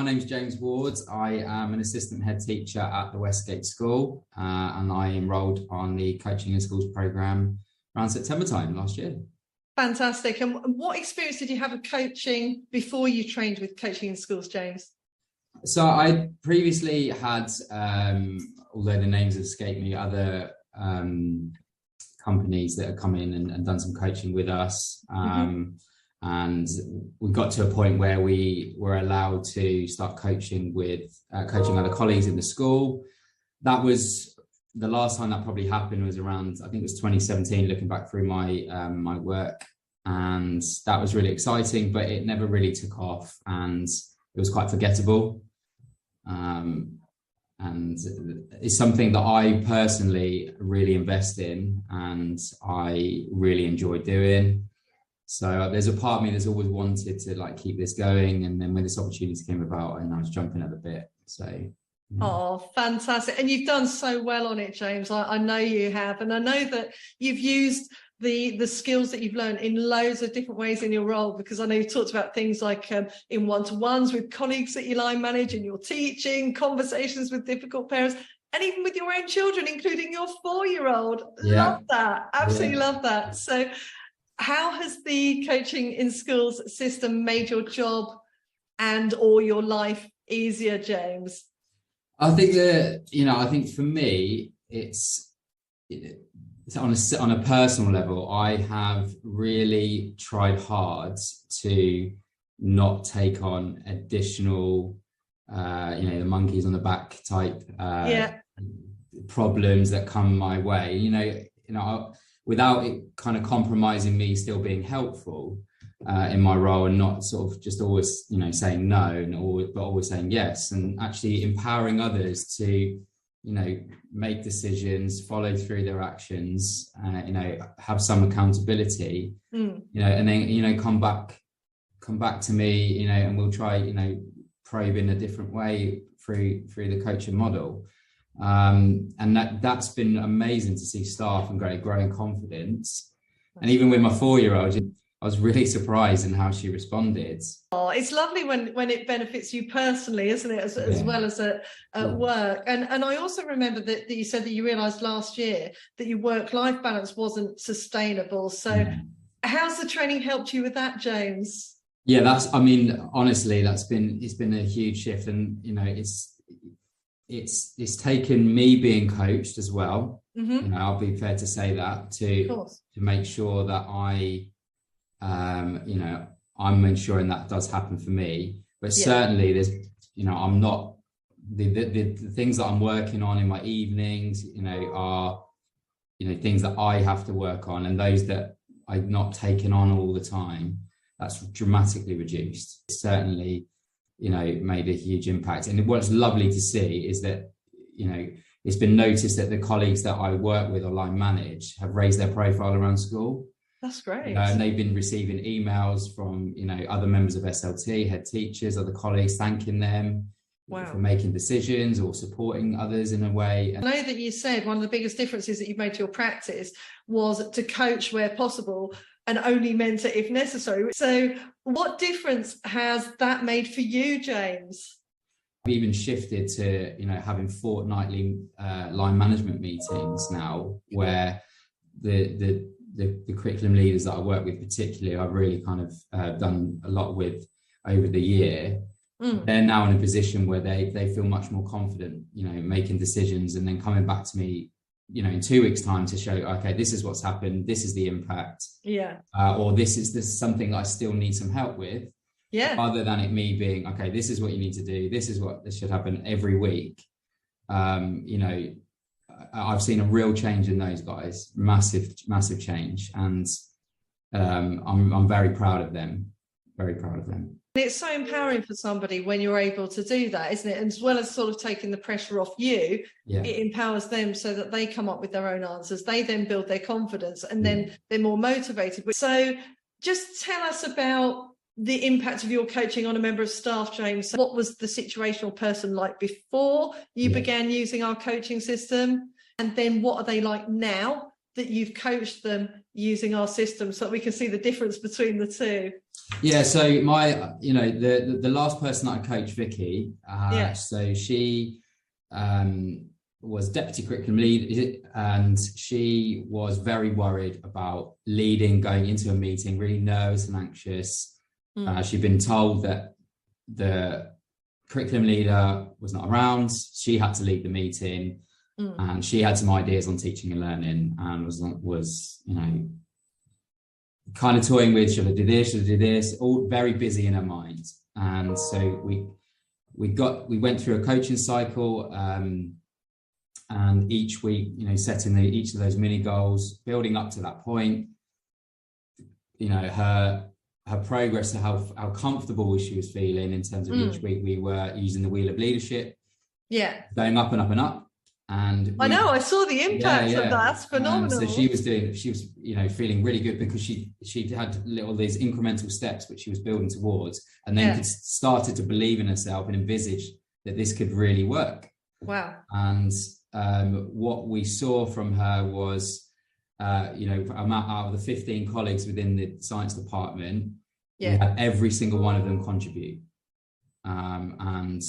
My name's James Ward. I am an assistant head teacher at the Westgate School, and I enrolled on the Coaching in Schools programme around September time last year. Fantastic. And what experience did you have of coaching before you trained with Coaching in Schools, James? So I previously had, although the names have escaped me, other companies that have come in and done some coaching with us. And we got to a point where we were allowed to start coaching with coaching other colleagues in the school. That was the last time that probably happened was around, I think it was 2017, looking back through my my work, and that was really exciting, but it never really took off and it was quite forgettable. And it's something that I personally really invest in and I really enjoy doing. So there's a part of me that's always wanted to keep this going, and then when this opportunity came about, and I was jumping at the bit. So yeah. Oh, fantastic. And you've done so well on it, James. I know you have, and I know that you've used the skills that you've learned in loads of different ways in your role, because I know you've talked about things like in one-to-ones with colleagues that you line manage, and your teaching, conversations with difficult parents, and even with your own children, including your 4-year-old. Yeah. Love that. Absolutely love that. So how has the Coaching in Schools system made your job and or your life easier, James? I think that, I think for me, it's on a personal level, I have really tried hard to not take on additional, the monkeys on the back type problems that come my way. Without it kind of compromising me still being helpful in my role, and not sort of just always, saying no, but always saying yes, and actually empowering others to, make decisions, follow through their actions, have some accountability, and then, come back to me, and we'll try, probe in a different way through the coaching model. And that's been amazing to see staff and growing confidence. And even with my 4-year-old, I was really surprised in how she responded. Oh, it's lovely when it benefits you personally, isn't it, as well as at work. And I also remember that you said that you realised last year that your work-life balance wasn't sustainable. So how's the training helped you with that, James? Yeah, honestly, it's been a huge shift, and it's taken me being coached as well. I'll be fair to say that to make sure that I'm ensuring that does happen for me. But certainly there's, I'm not the things that I'm working on in my evenings, are, things that I have to work on, and those that I've not taken on all the time, that's dramatically reduced. It's certainly, made a huge impact. And what's lovely to see is that, it's been noticed that the colleagues that I work with or line manage have raised their profile around school. That's great. And they've been receiving emails from, other members of SLT, head teachers, other colleagues, thanking them for making decisions or supporting others in a way. I know that you said one of the biggest differences that you've made to your practice was to coach where possible and only mentor if necessary. So what difference has that made for you, James? I've even shifted to, having fortnightly line management meetings now, where the curriculum leaders that I work with, particularly, I've really kind of done a lot with over the year. They're now in a position where they feel much more confident, making decisions, and then coming back to me, in 2 weeks' time to show, okay, this is what's happened, this is the impact, or this is something that I still need some help with. Other than it me being, okay, this is what you need to do, this should happen every week. I've seen a real change in those guys, massive change, and I'm very proud of them. It's so empowering for somebody when you're able to do that, isn't it? And as well as sort of taking the pressure off you, it empowers them so that they come up with their own answers. They then build their confidence, and then they're more motivated. So just tell us about the impact of your coaching on a member of staff, James. What was the situational person like before you began using our coaching system? And then what are they like now that you've coached them using our system, so that we can see the difference between the two? Yeah, so my, the last person that I coached, Vicky, so she was deputy curriculum lead, and she was very worried about leading, going into a meeting, really nervous and anxious. She'd been told that the curriculum leader was not around. She had to lead the meeting, and she had some ideas on teaching and learning, and was kind of toying with, should I do this, all very busy in her mind. And so we went through a coaching cycle, and each week, setting each of those mini goals, building up to that point, her progress, how comfortable she was feeling in terms of each week. We were using the wheel of leadership, going up and up and up. And I know, I saw the impact of that. That's phenomenal. So she was feeling really good, because she had all these incremental steps which she was building towards, and then started to believe in herself and envisage that this could really work. Wow. And what we saw from her was, out of the 15 colleagues within the science department, we had every single one of them contribute, and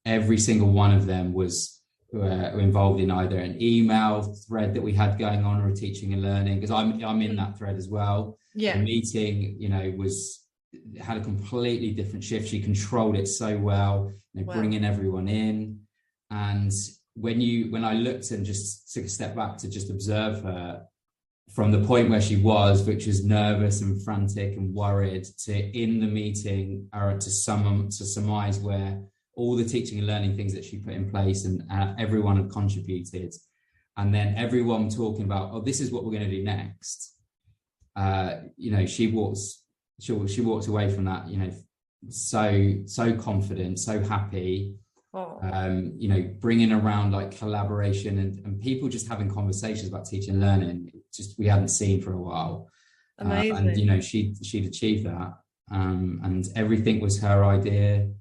every single one of them was involved in either an email thread that we had going on, or a teaching and learning, because I'm in that thread as well. The meeting, had a completely different shift. She controlled it so well, bringing everyone in. And when I looked and just took a step back to just observe her from the point where she was, which was nervous and frantic and worried, to in the meeting, or to surmise where all the teaching and learning things that she put in place, and everyone had contributed, and then everyone talking about, oh, this is what we're going to do next. She walked away from that, so confident, so happy. Bringing around like collaboration and people just having conversations about teaching and learning, just we hadn't seen for a while. Amazing. And she'd achieved that, and everything was her idea.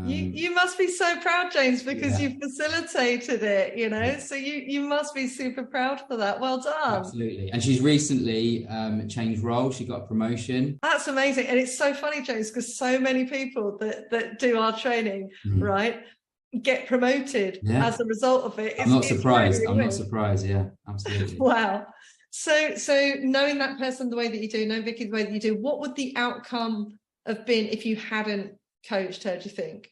You must be so proud, James, because you facilitated it, so you must be super proud for that. Well done. Absolutely. And she's recently changed role. She got a promotion. That's amazing. And it's so funny, James, because so many people that do our training, right, get promoted as a result of it. I'm not surprised. I'm not surprised. Yeah, absolutely. Wow. So knowing that person the way that you do, knowing Vicky the way that you do, what would the outcome have been if you hadn't coached her, do you think?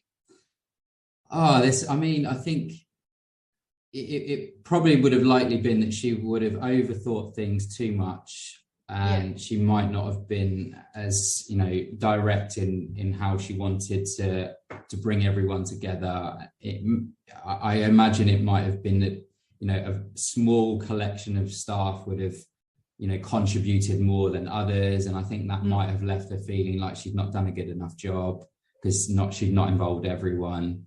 I think it probably would have likely been that she would have overthought things too much, and she might not have been as direct in how she wanted to bring everyone together. I imagine it might have been that a small collection of staff would have contributed more than others, and I think that might have left her feeling like she'd not done a good enough job, because she'd not involved everyone.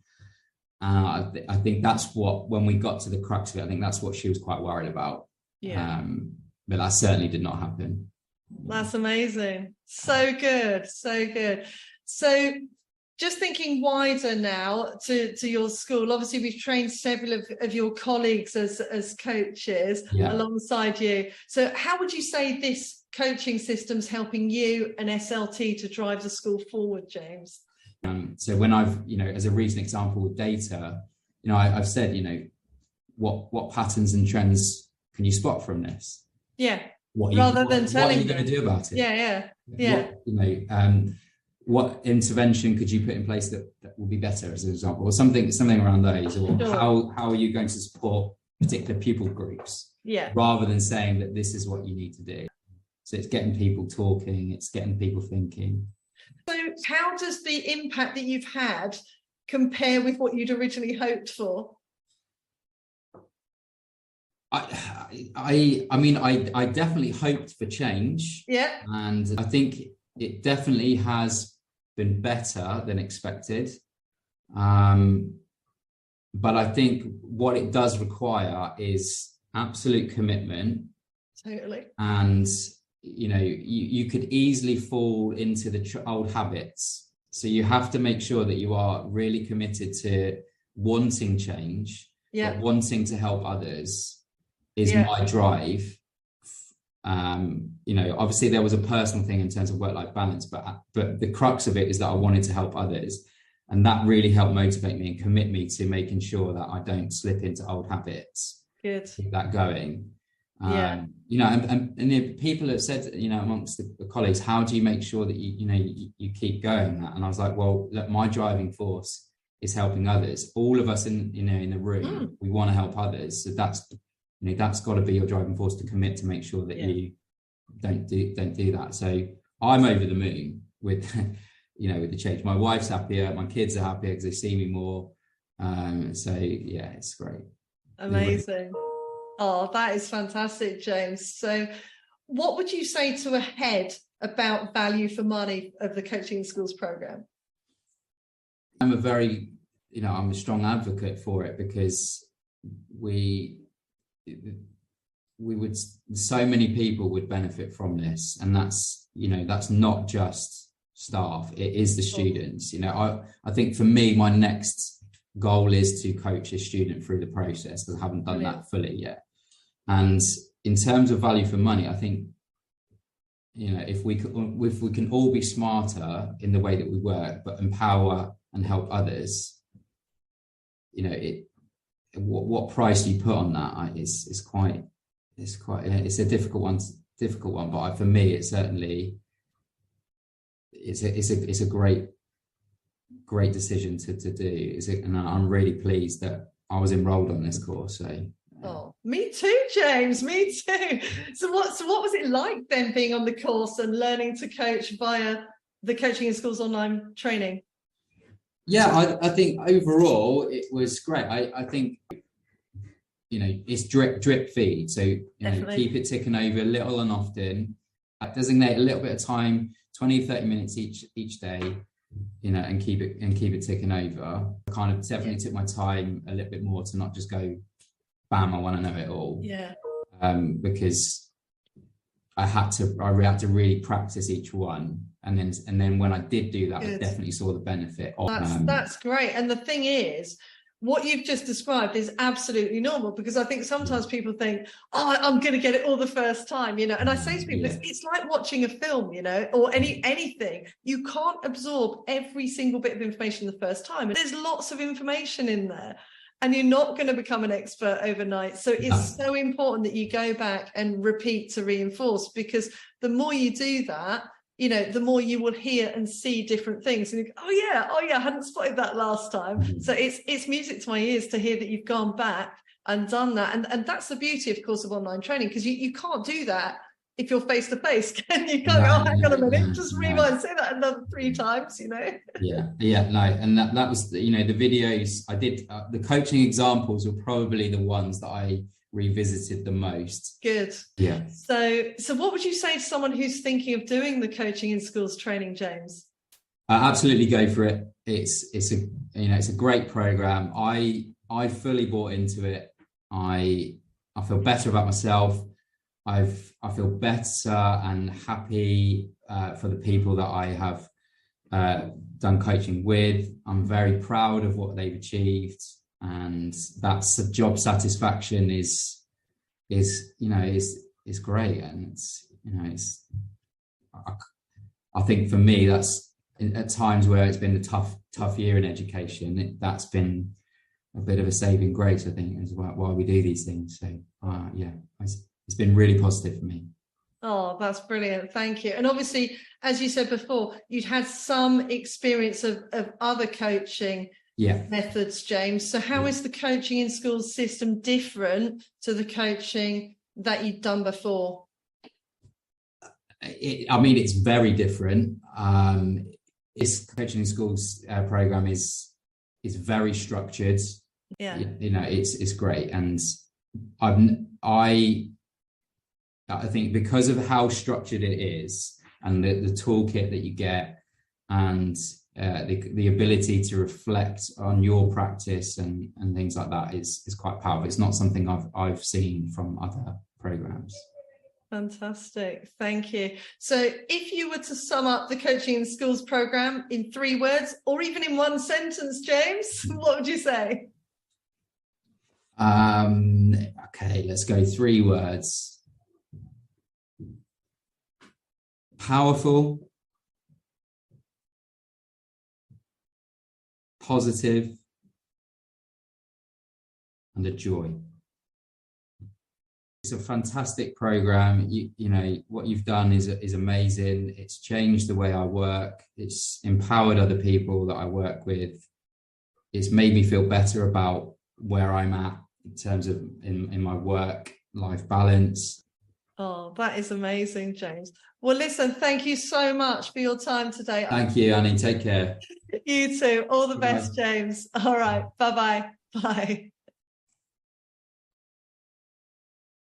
I think that's what, when we got to the crux of it, I think that's what she was quite worried about. But that certainly did not happen. That's amazing. So good. So just thinking wider now to your school, obviously we've trained several of your colleagues as coaches alongside you. So how would you say this coaching system's helping you and SLT to drive the school forward, James? So when I've, as a recent example with data, I've said, what patterns and trends can you spot from this? Rather than telling what are you going to do about it? What intervention could you put in place that will be better, as an example, or something around those, or how are you going to support particular pupil groups? Rather than saying that this is what you need to do. So it's getting people talking, it's getting people thinking. So how does the impact that you've had compare with what you'd originally hoped for? I definitely hoped for change. And I think it definitely has been better than expected. But I think what it does require is absolute commitment. Totally. And you could easily fall into the old habits. So you have to make sure that you are really committed to wanting change, but wanting to help others is my drive. You know, obviously there was a personal thing in terms of work-life balance, but the crux of it is that I wanted to help others, and that really helped motivate me and commit me to making sure that I don't slip into old habits. Good. Keep that going. Yeah. You know, and people have said, you know, amongst the colleagues, how do you make sure that you keep going that? And I was like, well, look, my driving force is helping others. All of us in the room, we want to help others. So that's got to be your driving force to commit to make sure that you don't do that. So I'm over the moon with with the change. My wife's happier, my kids are happier because they see me more. So yeah, it's great. Amazing. Oh, that is fantastic, James. So what would you say to a head about value for money of the Coaching in Schools program? I'm a strong advocate for it, because so many people would benefit from this, and that's not just staff, it is the students. I think for me, my next goal is to coach a student through the process, because I haven't done that fully yet. And in terms of value for money, I think if we can all be smarter in the way that we work, but empower and help others, what price you put on that is a difficult one, but for me it's a great decision to do. And I'm really pleased that I was enrolled on this course. So oh, me too, James, me too. So what was it like then, being on the course and learning to coach via the Coaching in Schools online training? Yeah, I think overall it was great. I think it's drip feed, so keep it ticking over little and often. Designate a little bit of time, 20-30 minutes each day, and keep it ticking over. I kind of definitely took my time a little bit more to not just go bam, I want to know it all. Yeah. Because I had to really practice each one, and then when I did do that, I definitely saw the benefit of that's great. And the thing is, what you've just described is absolutely normal, because I think sometimes people think, oh, I'm going to get it all the first time, and I say to people, it's like watching a film, or anything. You can't absorb every single bit of information the first time. There's lots of information in there, and you're not going to become an expert overnight. So it's so important that you go back and repeat to reinforce, because the more you do that, the more you will hear and see different things, and you go, oh yeah, I hadn't spotted that last time. So it's music to my ears to hear that you've gone back and done that. And that's the beauty, of course, of online training, because you can't do that if you're face to face. Can you go, hang on a minute, just rewind, say that another 3 times, And that was the videos I did, the coaching examples were probably the ones that I revisited the most. Good. Yeah. So what would you say to someone who's thinking of doing the Coaching in Schools training, James? Absolutely go for it. It's a great program. I fully bought into it. I feel better about myself. I feel better and happy for the people that I have done coaching with. I'm very proud of what they've achieved, and that's job satisfaction is great. And I think for me, that's at times where it's been a tough year in education, that's been a bit of a saving grace, I think, as well, why we do these things. So it's been really positive for me. Oh, that's brilliant. Thank you. And obviously, as you said before, you'd had some experience of other coaching methods, James. So how is the Coaching in Schools system different to the coaching that you'd done before? It's very different. This Coaching in Schools program is very structured. Yeah. It's great. And I think because of how structured it is, and the toolkit that you get, and the ability to reflect on your practice and things like that is quite powerful. It's not something I've seen from other programs. Fantastic. Thank you. So if you were to sum up the Coaching in Schools program in 3 words, or even in 1 sentence, James, what would you say? Okay, let's go 3 words. powerful, positive, and a joy. It's a fantastic program. You know, what you've done is amazing. It's changed the way I work. It's empowered other people that I work with. It's made me feel better about where I'm at in terms of in my work-life balance. Oh, that is amazing, James. Well, listen, thank you so much for your time today. Thank you, Annie. Take care. You too. All the best, Bye. James. All right. Bye-bye. Bye.